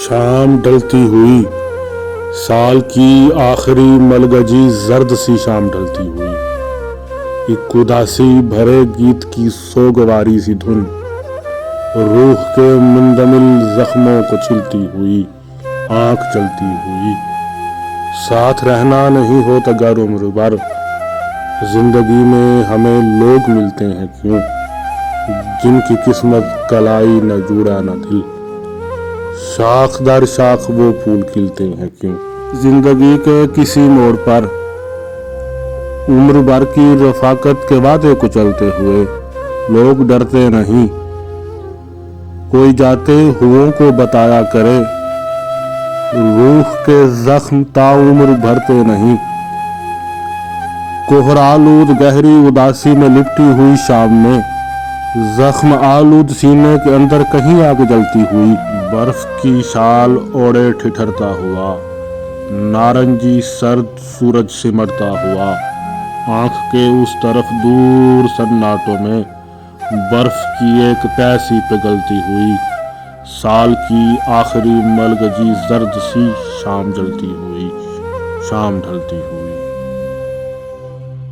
شام ڈھلتی ہوئی، سال کی آخری ملگجی زرد سی شام ڈھلتی ہوئی، ایک اداسی بھرے گیت کی سوگواری سی دھن روح کے مندمل زخموں کو چھلتی ہوئی، آنکھ چلتی ہوئی۔ ساتھ رہنا نہیں ہوتا گر عمر بھر، زندگی میں ہمیں لوگ ملتے ہیں کیوں، جن کی قسمت کلائی نہ جوڑا نہ دل، شاخ در شاخ وہ پھول کھلتے ہیں کیوں۔ زندگی کے کسی موڑ پر عمر بھر کی رفاقت کے وعدے کو چلتے ہوئے لوگ ڈرتے نہیں، کوئی جاتے ہوں کو بتایا کرے، روح کے زخم تا عمر بھرتے نہیں۔ کوہر آلود گہری اداسی میں لپٹی ہوئی شام میں، زخم آلود سینے کے اندر کہیں آگ جلتی ہوئی، برف کی شال اوڑے ٹھٹھرتا ہوا، نارنجی سرد سورج سمٹتا ہوا، آنکھ کے اس طرف دور سناٹوں میں برف کی ایک پیسی پگھلتی ہوئی، سال کی آخری ملگجی زرد سی شام ڈھلتی ہوئی۔